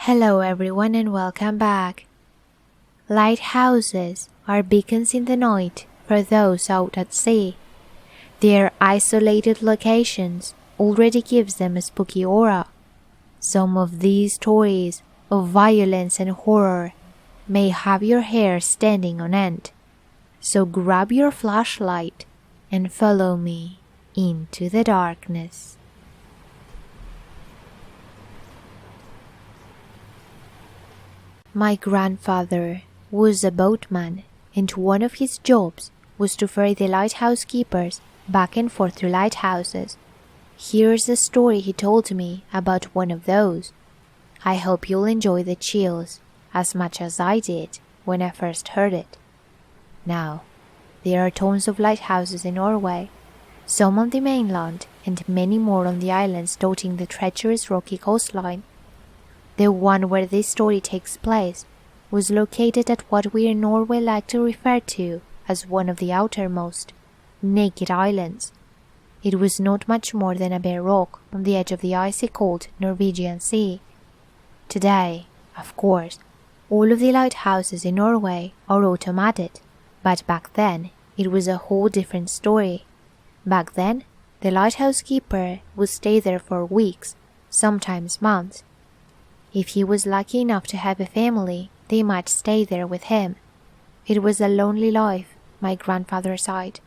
Hello everyone and welcome back. Lighthouses are beacons in the night for those out at sea. Their isolated locations already gives them a spooky aura. Some of these stories of violence and horror may have your hair standing on end. So grab your flashlight and follow me into the darkness. My grandfather was a boatman, and one of his jobs was to ferry the lighthouse keepers back and forth to lighthouses. Here's the story he told me about one of those. I hope you'll enjoy the chills as much as I did when I first heard it. Now, there are tons of lighthouses in Norway, some on the mainland and many more on the islands dotting the treacherous rocky coastline. The one where this story takes place was located at what we in Norway like to refer to as one of the outermost, naked islands. It was not much more than a bare rock on the edge of the icy cold Norwegian Sea. Today, of course, all of the lighthouses in Norway are automated, but back then it was a whole different story. Back then, the lighthouse keeper would stay there for weeks, sometimes months. If he was lucky enough to have a family, they might stay there with him. It was a lonely life, my grandfather sighed.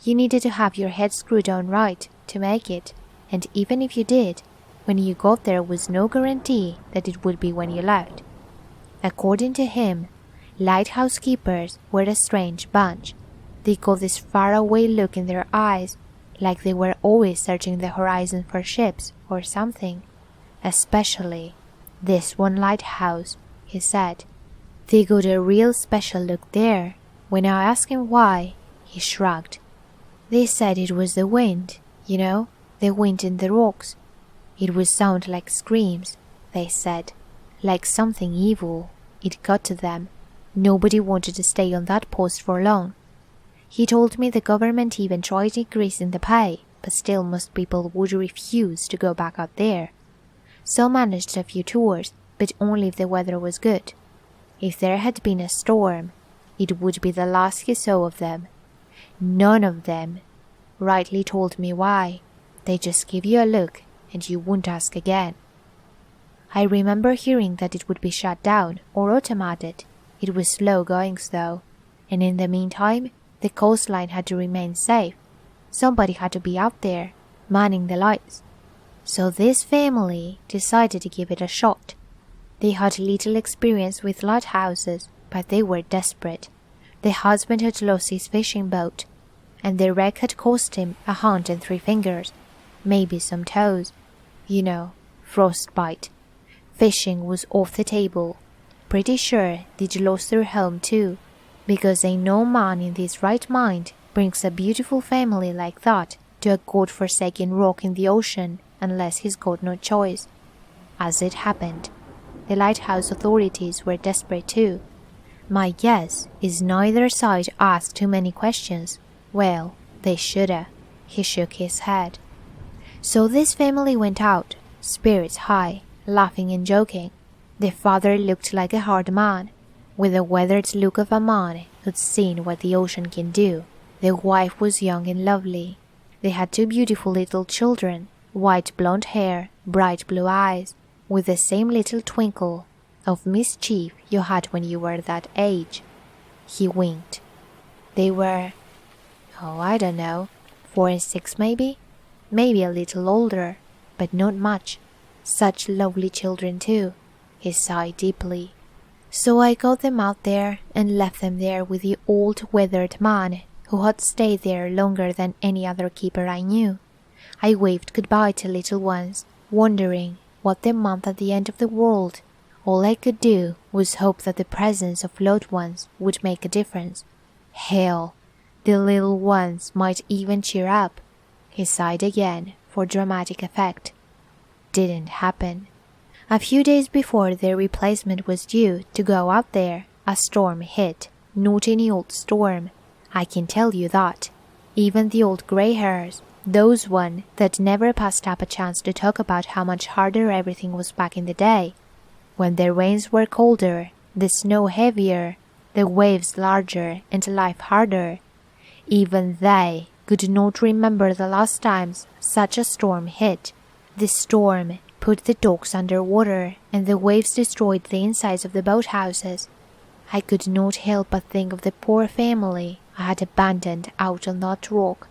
You needed to have your head screwed on right to make it, and even if you did, when you got there was no guarantee that it would be when you left. According to him, lighthouse keepers were a strange bunch. They got this faraway look in their eyes, like they were always searching the horizon for ships or something. Especially this one lighthouse, he said. They got a real special look there. When I asked him why, he shrugged. They said it was the wind, the wind in the rocks. It would sound like screams, they said, like something evil. It got to them. Nobody wanted to stay on that post for long. He told me the government even tried increasing the pay, but still most people would refuse to go back out there. Some managed a few tours, but only if the weather was good. If there had been a storm, it would be the last he saw of them. None of them rightly told me why. They just give you a look and you won't ask again. I remember hearing that it would be shut down or automated. It was slow going though, and in the meantime, the coastline had to remain safe. Somebody had to be out there, manning the lights. So this family decided to give it a shot. They had little experience with lighthouses, but they were desperate. The husband had lost his fishing boat, and the wreck had cost him a hand and 3 fingers, maybe some toes. Frostbite. Fishing was off the table. Pretty sure they'd lost their home too, because ain't no man in his right mind brings a beautiful family like that to a god-forsaken rock in the ocean unless he's got no choice. As it happened, the lighthouse authorities were desperate too. My guess is neither side asked too many questions. Well, they shoulda. He shook his head. So this family went out, spirits high, laughing and joking. The father looked like a hard man, with the weathered look of a man who'd seen what the ocean can do. The wife was young and lovely. They had 2 beautiful little children, white blonde hair, bright blue eyes, with the same little twinkle of mischief you had when you were that age. He winked. They were, I don't know, 4 and 6 maybe? Maybe a little older, but not much. Such lovely children too. He sighed deeply. So I got them out there and left them there with the old weathered man who had stayed there longer than any other keeper I knew. I waved goodbye to little ones, wondering what they meant at the end of the world. All I could do was hope that the presence of loved ones would make a difference. Hell, the little ones might even cheer up. He sighed again for dramatic effect. Didn't happen. A few days before their replacement was due to go out there, a storm hit. Not any old storm, I can tell you that. Even the old grey hairs, those one that never passed up a chance to talk about how much harder everything was back in the day, When the rains were colder, the snow heavier, the waves larger and life harder, even they could not remember the last times such a storm hit. The storm put the docks under water and the waves destroyed the insides of the boathouses. I could not help but think of the poor family I had abandoned out on that rock,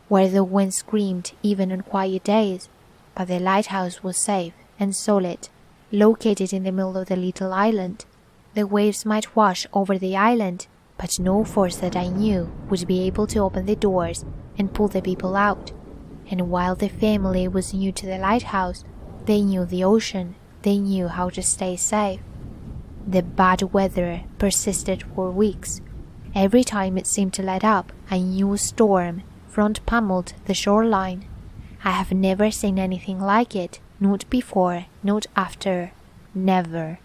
where the wind screamed even on quiet days, but the lighthouse was safe and solid, located in the middle of the little island. The waves might wash over the island, but no force that I knew would be able to open the doors and pull the people out. And while the family was new to the lighthouse, they knew the ocean, they knew how to stay safe. The bad weather persisted for weeks. Every time it seemed to let up, a new storm front-pummeled the shoreline. I have never seen anything like it, not before, not after, never.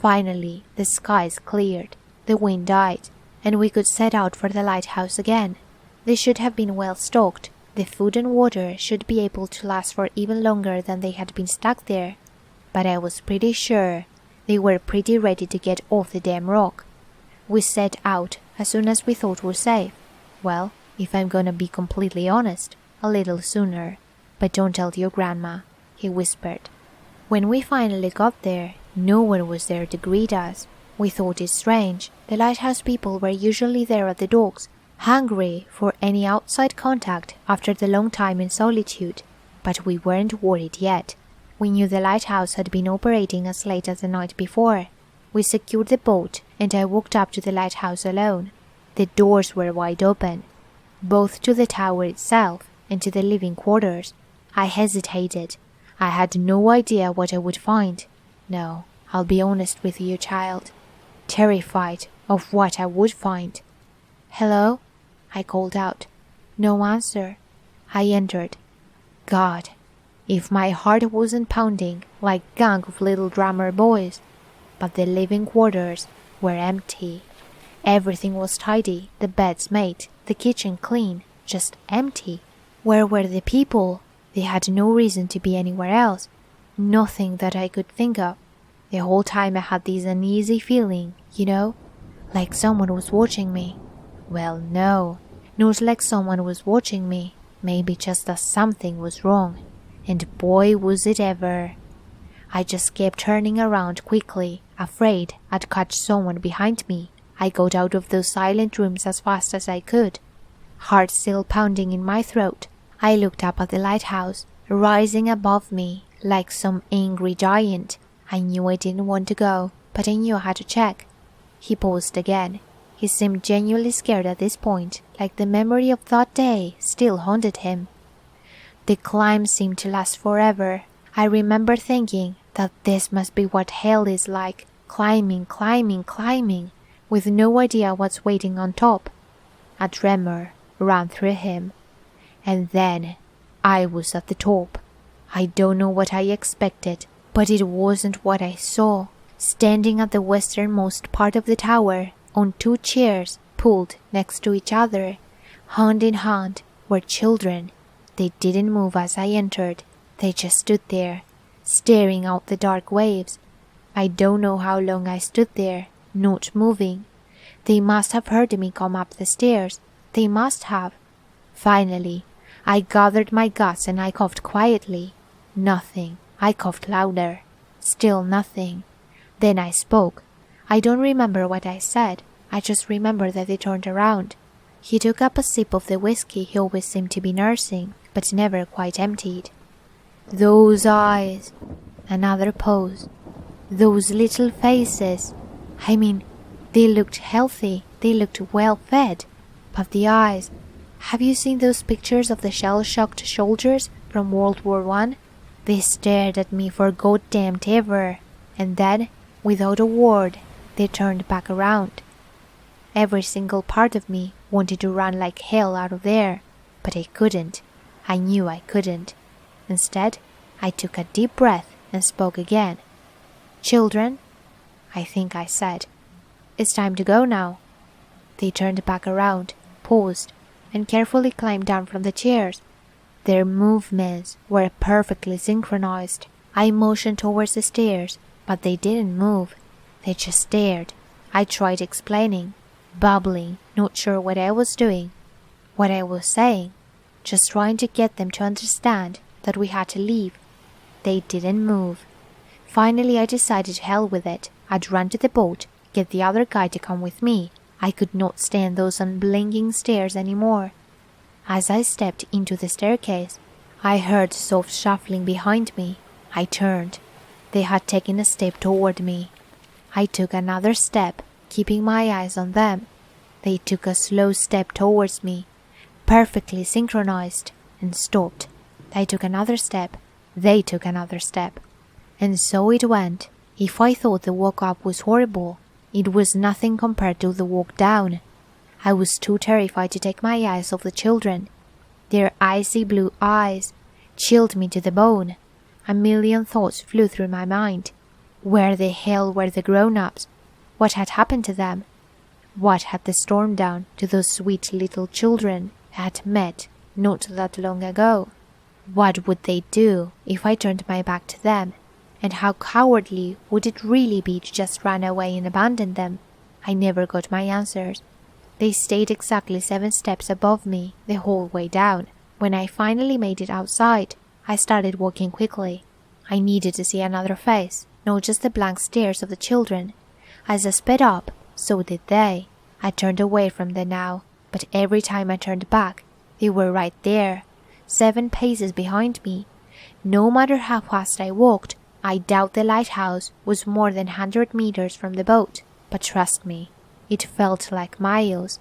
Finally, the skies cleared, the wind died, and we could set out for the lighthouse again. They should have been well stocked. The food and water should be able to last for even longer than they had been stuck there. But I was pretty sure they were pretty ready to get off the damn rock. We set out as soon as we thought we were safe. Well, if I'm gonna be completely honest, a little sooner. But don't tell your grandma, he whispered. When we finally got there, no one was there to greet us. We thought it strange. The lighthouse people were usually there at the docks, hungry for any outside contact after the long time in solitude. But we weren't worried yet. We knew the lighthouse had been operating as late as the night before. We secured the boat, and I walked up to the lighthouse alone. The doors were wide open, both to the tower itself and to the living quarters. I hesitated. I had no idea what I would find. No, I'll be honest with you, child. Terrified of what I would find. "Hello?" I called out. No answer. I entered. God, if my heart wasn't pounding like a gang of little drummer boys. But the living quarters were empty. Everything was tidy, the beds made, the kitchen clean, just empty. Where were the people? They had no reason to be anywhere else. Nothing that I could think of. The whole time I had this uneasy feeling, like someone was watching me. Well, no, not like someone was watching me. Maybe just that something was wrong. And boy, was it ever. I just kept turning around quickly, afraid I'd catch someone behind me. I got out of those silent rooms as fast as I could, heart still pounding in my throat. I looked up at the lighthouse, rising above me like some angry giant. I knew I didn't want to go, but I knew I had to check. He paused again. He seemed genuinely scared at this point, like the memory of that day still haunted him. The climb seemed to last forever. I remember thinking that this must be what hell is like, climbing, with no idea what's waiting on top. A tremor ran through him. And then I was at the top. I don't know what I expected, but it wasn't what I saw. Standing at the westernmost part of the tower, on 2 chairs pulled next to each other, hand in hand, were children. They didn't move as I entered. They just stood there, staring out the dark waves. I don't know how long I stood there, not moving. They must have heard me come up the stairs. They must have. Finally, I gathered my guts and I coughed quietly. Nothing. I coughed louder. Still nothing. Then I spoke. I don't remember what I said. I just remember that they turned around. He took up a sip of the whiskey he always seemed to be nursing, but never quite emptied. Those eyes. Another pause. Those little faces. I mean, they looked healthy. They looked well fed. But the eyes. Have you seen those pictures of the shell-shocked soldiers from World War I? They stared at me for goddamn ever, and then, without a word, they turned back around. Every single part of me wanted to run like hell out of there, but I couldn't. I knew I couldn't. Instead, I took a deep breath and spoke again. "Children," I think I said, "it's time to go now." They turned back around, paused, and carefully climbed down from the chairs. Their movements were perfectly synchronized. I motioned towards the stairs. but they didn't move. They just stared. I tried explaining, babbling, not sure what I was doing, what I was saying, just trying to get them to understand that we had to leave. They didn't move. Finally, I decided to hell with it. I'd run to the boat, get the other guy to come with me. I could not stand those unblinking stares anymore. As I stepped into the staircase, I heard soft shuffling behind me. I turned. They had taken a step toward me. I took another step, keeping my eyes on them. They took a slow step towards me, perfectly synchronized, and stopped. I took another step. They took another step. And so it went. If I thought the walk up was horrible, it was nothing compared to the walk down. I was too terrified to take my eyes off the children. Their icy blue eyes chilled me to the bone. A million thoughts flew through my mind. Where the hell were the grown-ups? What had happened to them? What had the storm done to those sweet little children I had met not that long ago? What would they do if I turned my back to them? And how cowardly would it really be to just run away and abandon them? I never got my answers. They stayed exactly 7 steps above me the whole way down. When I finally made it outside, I started walking quickly. I needed to see another face, not just the blank stares of the children. As I sped up, so did they. I turned away from them now, but every time I turned back, they were right there, 7 paces behind me. No matter how fast I walked, I doubt the lighthouse was more than 100 meters from the boat, but trust me, it felt like miles.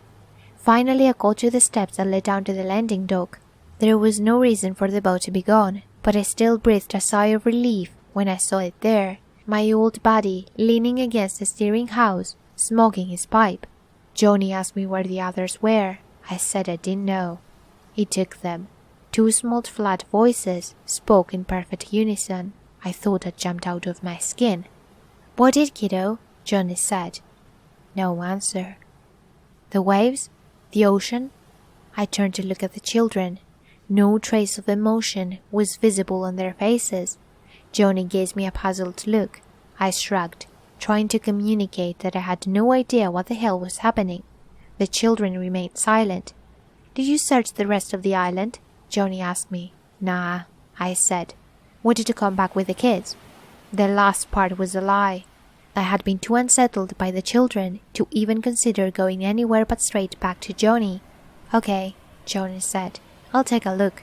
Finally, I got to the steps that led down to the landing dock. There was no reason for the boat to be gone, but I still breathed a sigh of relief when I saw it there, my old buddy leaning against the steering house, smoking his pipe. Johnny asked me where the others were. I said I didn't know. He took them. 2 small flat voices spoke in perfect unison. I thought I jumped out of my skin. "What did, kiddo?" Johnny said. No answer. The waves? The ocean? I turned to look at the children. No trace of emotion was visible on their faces. Johnny gave me a puzzled look. I shrugged, trying to communicate that I had no idea what the hell was happening. The children remained silent. "Did you search the rest of the island?" Johnny asked me. "Nah," I said. "Wanted to come back with the kids." The last part was a lie. I had been too unsettled by the children to even consider going anywhere but straight back to Johnny. "Okay," Johnny said. "I'll take a look."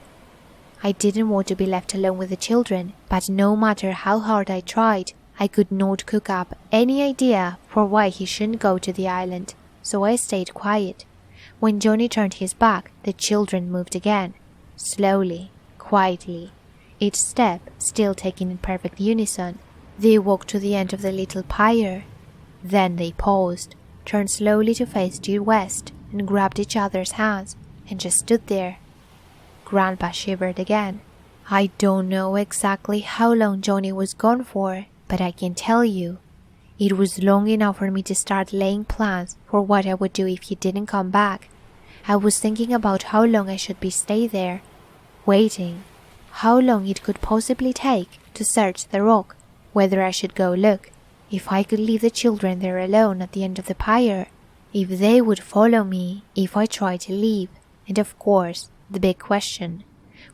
I didn't want to be left alone with the children, but no matter how hard I tried, I could not cook up any idea for why he shouldn't go to the island, so I stayed quiet. When Johnny turned his back, the children moved again, slowly, quietly, each step still taken in perfect unison. They walked to the end of the little pier. Then they paused, turned slowly to face due west, and grabbed each other's hands, and just stood there. Grandpa shivered again. I don't know exactly how long Johnny was gone for, but I can tell you, it was long enough for me to start laying plans for what I would do if he didn't come back. I was thinking about how long I should stay there, waiting, how long it could possibly take to search the rock, whether I should go look, if I could leave the children there alone at the end of the pier, if they would follow me if I tried to leave, and of course, the big question,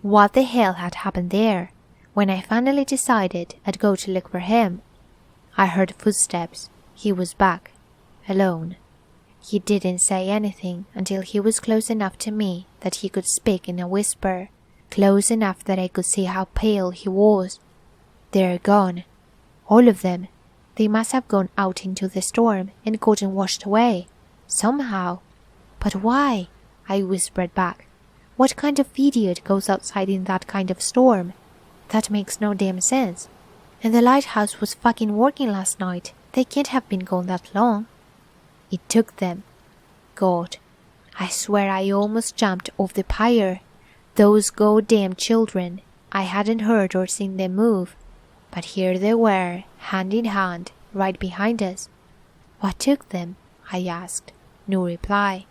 what the hell had happened there? When I finally decided I'd go to look for him, I heard footsteps. He was back, alone. He didn't say anything until he was close enough to me that he could speak in a whisper, close enough that I could see how pale he was. "They're gone. All of them. They must have gone out into the storm and gotten washed away. Somehow. But why?" I whispered back. "What kind of idiot goes outside in that kind of storm? That makes no damn sense. And the lighthouse was fucking working last night. They can't have been gone that long." It took them. God, I swear I almost jumped off the pier. Those goddamn children. I hadn't heard or seen them move. But here they were, hand in hand, right behind us. "What took them?" I asked. No reply.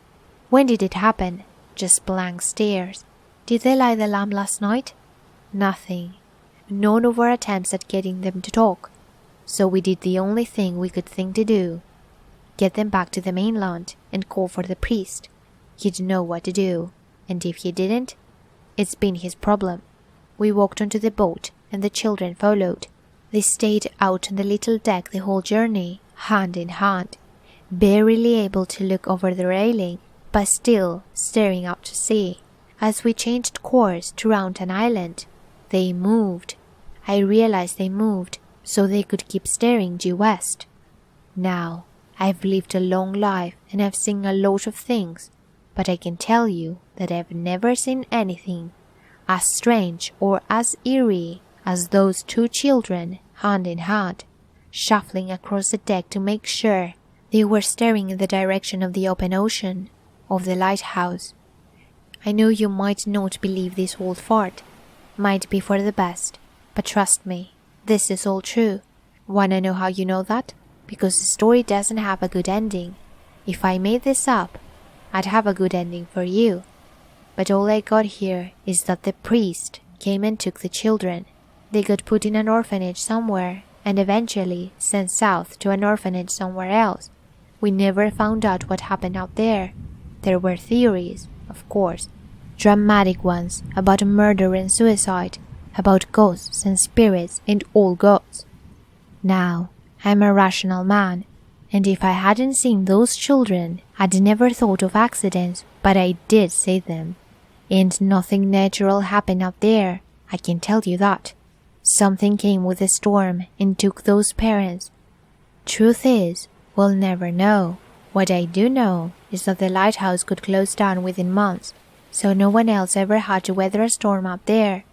"When did it happen?" Just blank stares. "Did they light the lamp last night?" Nothing. None of our attempts at getting them to talk. So we did the only thing we could think to do. Get them back to the mainland and call for the priest. He'd know what to do, and if he didn't, it's been his problem. We walked onto the boat and the children followed. They stayed out on the little deck the whole journey, hand in hand, barely able to look over the railing, but still staring out to sea. As we changed course to round an island, they moved. I realized they moved so they could keep staring due west. Now, I've lived a long life and I've seen a lot of things, but I can tell you that I've never seen anything as strange or as eerie as those two children, hand in hand, shuffling across the deck to make sure they were staring in the direction of the open ocean, of the lighthouse. I know you might not believe this old fart, might be for the best, but trust me, this is all true. Wanna know how you know that? Because the story doesn't have a good ending. If I made this up, I'd have a good ending for you. But all I got here is that the priest came and took the children. They got put in an orphanage somewhere and eventually sent south to an orphanage somewhere else. We never found out what happened out there. There were theories, of course, dramatic ones about murder and suicide, about ghosts and spirits and all gods. Now, I'm a rational man, and if I hadn't seen those children, I'd never thought of accidents, but I did see them. And nothing natural happened out there, I can tell you that. Something came with the storm and took those parents. Truth is, we'll never know. What I do know is that the lighthouse could close down within months, so no one else ever had to weather a storm out there.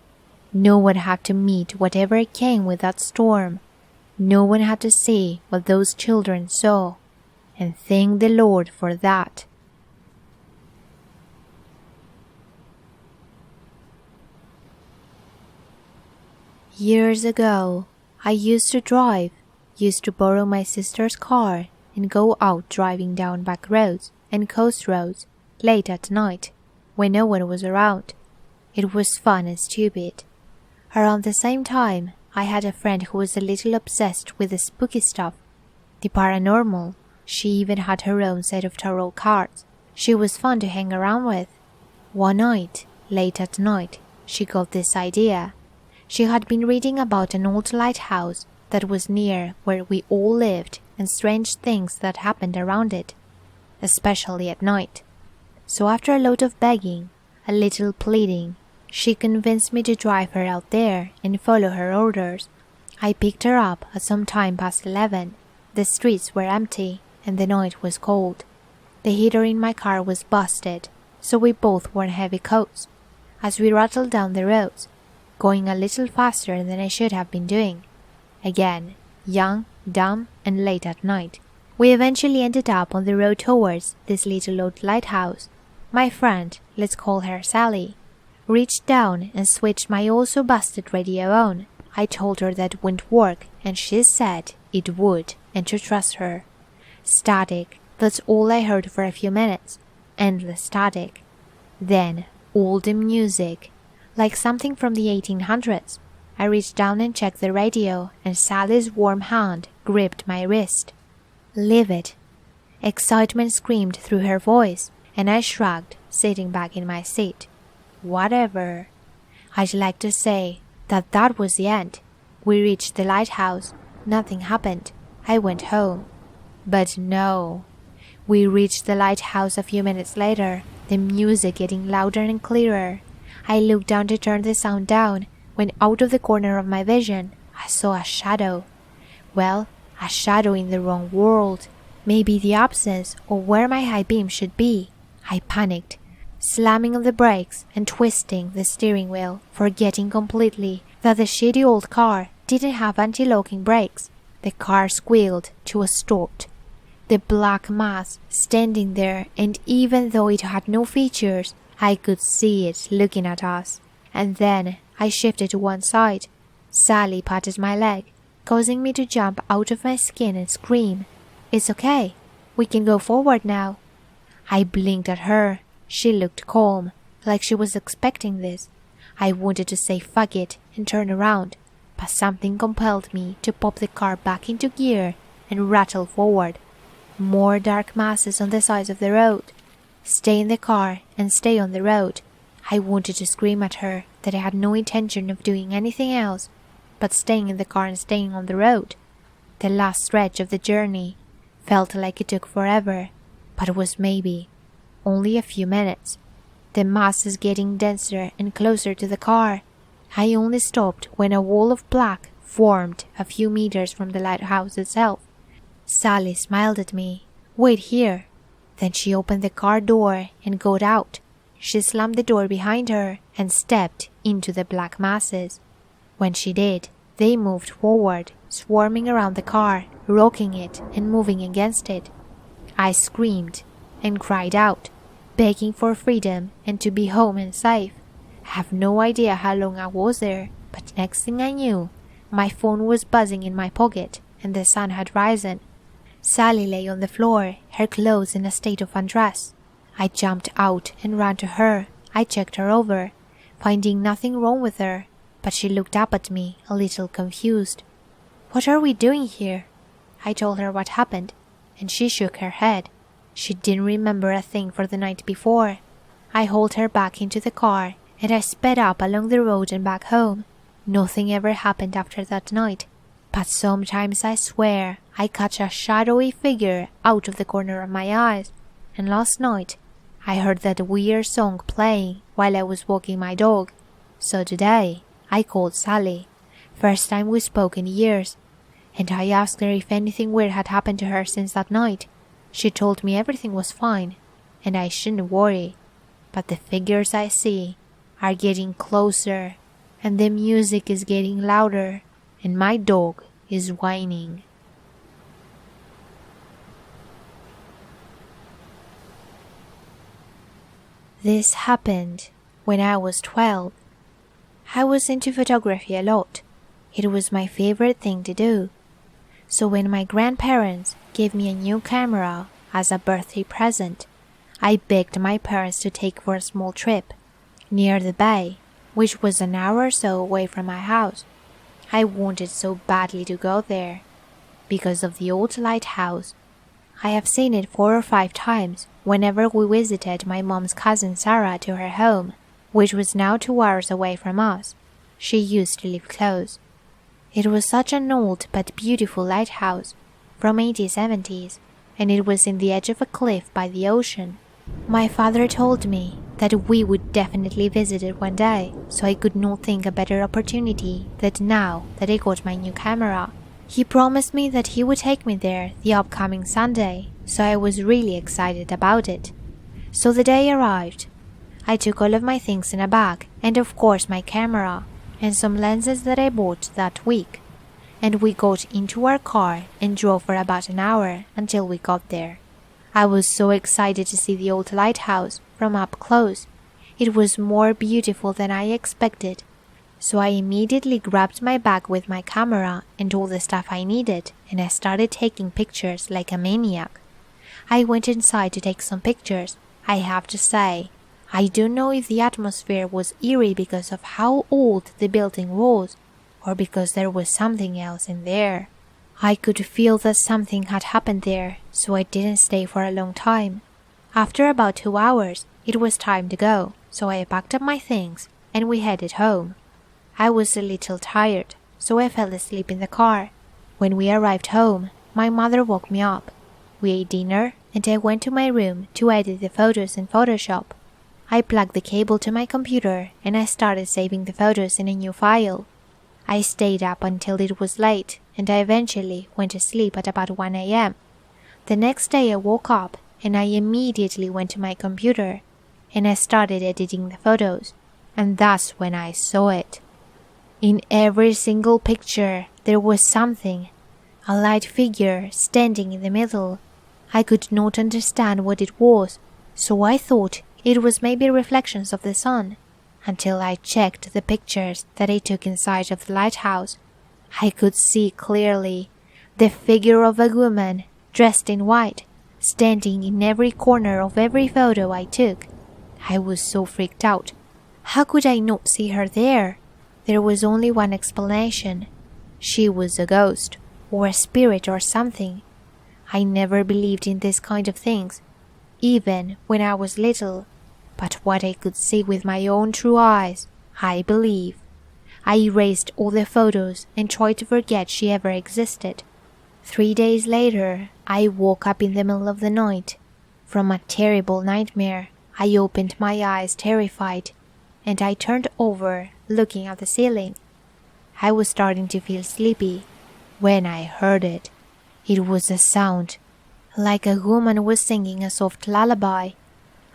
No one had to meet whatever came with that storm. No one had to see what those children saw, and thank the Lord for that. Years ago, I used to borrow my sister's car and go out driving down back roads and coast roads late at night when no one was around. It was fun and stupid. Around the same time, I had a friend who was a little obsessed with the spooky stuff, the paranormal. She even had her own set of tarot cards. She was fun to hang around with. One night, late at night, she got this idea. She had been reading about an old lighthouse that was near where we all lived and strange things that happened around it, especially at night. So after a lot of begging, a little pleading, she convinced me to drive her out there and follow her orders. I picked her up at some time past 11. The streets were empty and the night was cold. The heater in my car was busted, so we both wore heavy coats. As we rattled down the roads, going a little faster than I should have been doing. Again, young, dumb, and late at night. We eventually ended up on the road towards this little old lighthouse. My friend, let's call her Sally, reached down and switched my also busted radio on. I told her that wouldn't work, and she said it would, and to trust her. Static, that's all I heard for a few minutes. Endless static. Then, all the music, like something from the 1800s. I reached down and checked the radio, and Sally's warm hand gripped my wrist. Livid. Excitement screamed through her voice, and I shrugged, sitting back in my seat. Whatever. I'd like to say that that was the end. We reached the lighthouse. Nothing happened. I went home. But no. We reached the lighthouse a few minutes later, the music getting louder and clearer. I looked down to turn the sound down, when out of the corner of my vision, I saw a shadow. Well, a shadow in the wrong world. Maybe the absence of where my high beam should be. I panicked, slamming on the brakes and twisting the steering wheel, forgetting completely that the shitty old car didn't have anti-locking brakes. The car squealed to a stop. The black mass standing there, and even though it had no features, I could see it looking at us. And then I shifted to one side. Sally patted my leg, causing me to jump out of my skin and scream, "It's okay. We can go forward now." I blinked at her. She looked calm, like she was expecting this. I wanted to say fuck it and turn around, but something compelled me to pop the car back into gear and rattle forward. More dark masses on the sides of the road. Stay in the car and stay on the road. I wanted to scream at her that I had no intention of doing anything else but staying in the car and staying on the road. The last stretch of the journey felt like it took forever, but it was maybe only a few minutes. The masses getting denser and closer to the car. I only stopped when a wall of black formed a few meters from the lighthouse itself. Sally smiled at me. "Wait here." Then she opened the car door and got out. She slammed the door behind her and stepped into the black masses. When she did, they moved forward, swarming around the car, rocking it and moving against it. I screamed and cried out, begging for freedom and to be home and safe. I have no idea how long I was there, but next thing I knew, my phone was buzzing in my pocket and the sun had risen. Sally lay on the floor, her clothes in a state of undress. I jumped out and ran to her. I checked her over, finding nothing wrong with her, but she looked up at me, a little confused. "What are we doing here?" I told her what happened, and she shook her head. She didn't remember a thing for the night before. I hauled her back into the car, and I sped up along the road and back home. Nothing ever happened after that night, but sometimes I swear I catch a shadowy figure out of the corner of my eyes, and last night I heard that weird song playing while I was walking my dog. So today I called Sally, first time we spoke in years, and I asked her if anything weird had happened to her since that night. She told me everything was fine, and I shouldn't worry, but the figures I see are getting closer, and the music is getting louder, and my dog is whining. This happened when I was 12. I was into photography a lot. It was my favorite thing to do. So when my grandparents gave me a new camera as a birthday present, I begged my parents to take for a small trip near the bay, which was an hour or so away from my house. I wanted so badly to go there because of the old lighthouse. I have seen it 4 or 5 times whenever we visited my mom's cousin Sarah to her home, which was now 2 hours away from us. She used to live close. It was such an old but beautiful lighthouse from 1870s, and it was in the edge of a cliff by the ocean. My father told me that we would definitely visit it one day, so I could not think a better opportunity than now that I got my new camera. He promised me that he would take me there the upcoming Sunday, so I was really excited about it. So the day arrived. I took all of my things in a bag, and of course my camera, and some lenses that I bought that week. And we got into our car and drove for about an hour until we got there. I was so excited to see the old lighthouse from up close. It was more beautiful than I expected. So I immediately grabbed my bag with my camera and all the stuff I needed, and I started taking pictures like a maniac. I went inside to take some pictures. I have to say, I don't know if the atmosphere was eerie because of how old the building was, or because there was something else in there. I could feel that something had happened there, so I didn't stay for a long time. After about 2 hours, it was time to go, so I packed up my things and we headed home. I was a little tired, so I fell asleep in the car. When we arrived home, my mother woke me up. We ate dinner, and I went to my room to edit the photos in Photoshop. I plugged the cable to my computer, and I started saving the photos in a new file. I stayed up until it was late, and I eventually went to sleep at about 1 a.m. The next day I woke up, and I immediately went to my computer, and I started editing the photos, and that's when I saw it. In every single picture, there was something, a light figure standing in the middle. I could not understand what it was, so I thought it was maybe reflections of the sun, until I checked the pictures that I took inside of the lighthouse. I could see clearly the figure of a woman dressed in white, standing in every corner of every photo I took. I was so freaked out. How could I not see her there? There was only one explanation. She was a ghost, or a spirit or something. I never believed in this kind of things, even when I was little. But what I could see with my own true eyes, I believe. I erased all the photos and tried to forget she ever existed. 3 days later, I woke up in the middle of the night. From a terrible nightmare, I opened my eyes terrified, and I turned over, looking at the ceiling. I was starting to feel sleepy when I heard it. It was a sound, like a woman was singing a soft lullaby.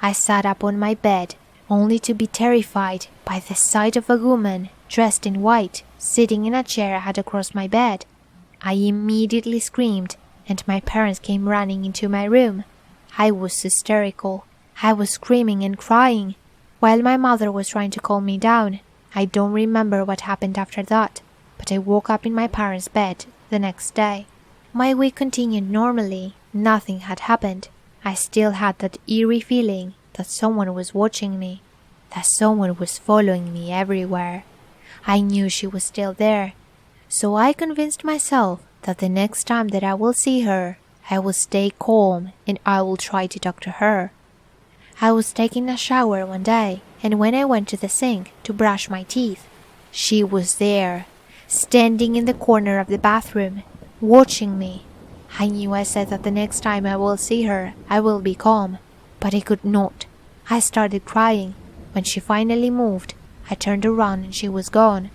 I sat up on my bed, only to be terrified by the sight of a woman dressed in white, sitting in a chair I had across my bed. I immediately screamed, and my parents came running into my room. I was hysterical. I was screaming and crying, while my mother was trying to calm me down. I don't remember what happened after that, but I woke up in my parents' bed the next day. My week continued normally. Nothing had happened. I still had that eerie feeling that someone was watching me, that someone was following me everywhere. I knew she was still there, so I convinced myself that the next time that I will see her, I will stay calm and I will try to talk to her. I was taking a shower one day, and when I went to the sink to brush my teeth, she was there, standing in the corner of the bathroom, watching me. I knew I said that the next time I will see her, I will be calm, but I could not. I started crying. When she finally moved, I turned around and she was gone.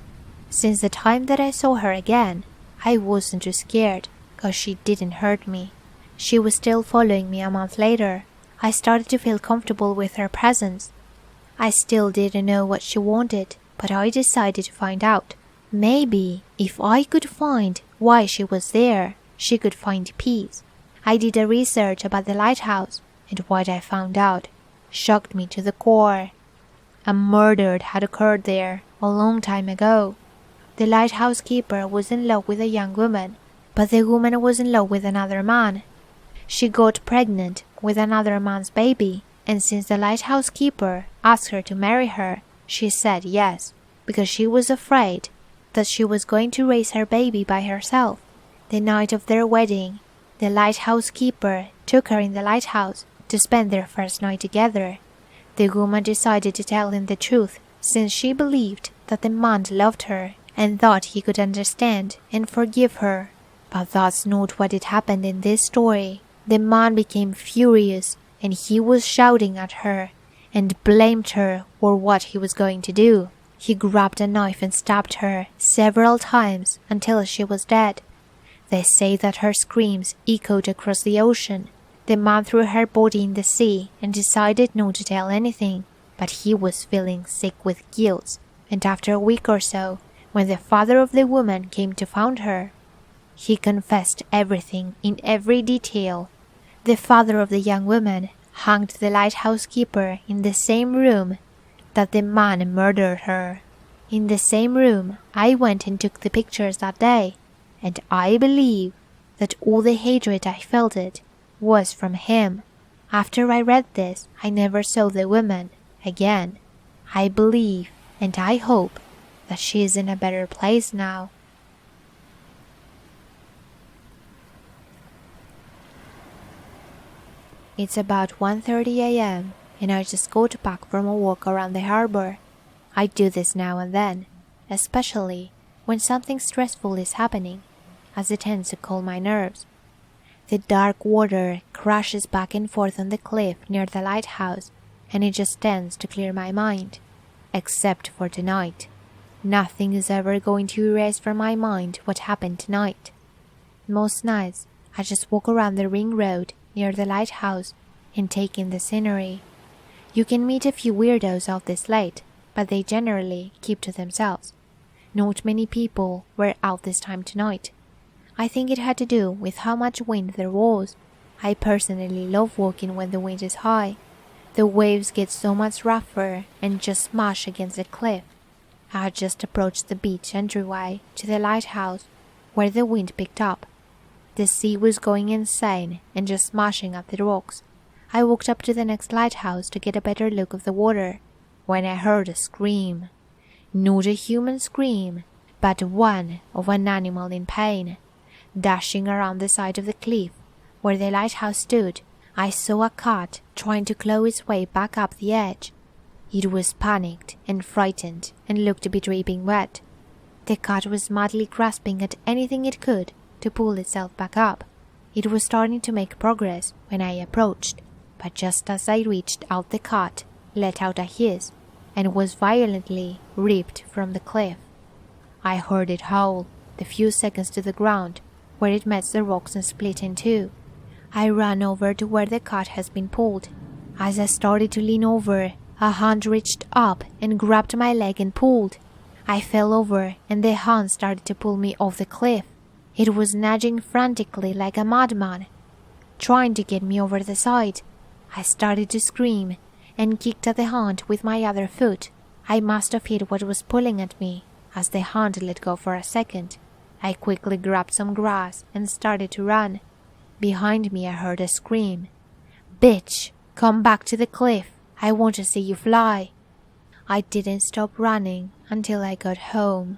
Since the time that I saw her again, I wasn't too scared, because she didn't hurt me. She was still following me a month later. I started to feel comfortable with her presence. I still didn't know what she wanted, but I decided to find out. Maybe if I could find why she was there, she could find peace. I did a research about the lighthouse, and what I found out shocked me to the core. A murder had occurred there a long time ago. The lighthouse keeper was in love with a young woman, but the woman was in love with another man. She got pregnant with another man's baby, and since the lighthouse keeper asked her to marry her, she said yes, because she was afraid that she was going to raise her baby by herself. The night of their wedding, the lighthouse keeper took her in the lighthouse to spend their first night together. The woman decided to tell him the truth, since she believed that the man loved her and thought he could understand and forgive her. But that's not what had happened in this story. The man became furious, and he was shouting at her and blamed her for what he was going to do. He grabbed a knife and stabbed her several times until she was dead. They say that her screams echoed across the ocean. The man threw her body in the sea and decided not to tell anything, but he was feeling sick with guilt, and after a week or so, when the father of the woman came to find her, he confessed everything in every detail. The father of the young woman hanged the lighthouse keeper in the same room that the man murdered her. In the same room, I went and took the pictures that day, and I believe that all the hatred I felt it was from him. After I read this, I never saw the woman again. I believe and I hope that she is in a better place now. It's about 1:30 a.m. and I just got back from a walk around the harbor. I do this now and then, especially when something stressful is happening, as it tends to calm my nerves. The dark water crashes back and forth on the cliff near the lighthouse, and it just tends to clear my mind. Except for tonight. Nothing is ever going to erase from my mind what happened tonight. Most nights, I just walk around the ring road near the lighthouse and take in the scenery. You can meet a few weirdos out this late, but they generally keep to themselves. Not many people were out this time tonight. I think it had to do with how much wind there was. I personally love walking when the wind is high. The waves get so much rougher and just smash against the cliff. I had just approached the beach entryway to the lighthouse, where the wind picked up. The sea was going insane and just smashing at the rocks. I walked up to the next lighthouse to get a better look of the water, when I heard a scream. Not a human scream, but one of an animal in pain. Dashing around the side of the cliff where the lighthouse stood, I saw a cat trying to claw its way back up the edge. It was panicked and frightened and looked to be dripping wet. The cat was madly grasping at anything it could to pull itself back up. It was starting to make progress when I approached, but just as I reached out, the cat let out a hiss and was violently ripped from the cliff. I heard it howl the few seconds to the ground, where it met the rocks and split in two. I ran over to where the cat has been pulled. As I started to lean over, a hand reached up and grabbed my leg and pulled. I fell over and the hand started to pull me off the cliff. It was nudging frantically like a madman, trying to get me over the side. I started to scream and kicked at the hand with my other foot. I must have hit what was pulling at me, as the hand let go for a second. I quickly grabbed some grass and started to run. Behind me I heard a scream. "Bitch, come back to the cliff. I want to see you fly." I didn't stop running until I got home.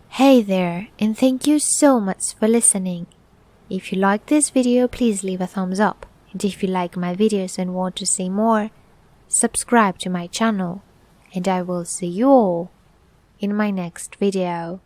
Hey there, and thank you so much for listening. If you like this video, please leave a thumbs up. And if you like my videos and want to see more, subscribe to my channel. And I will see you all in my next video.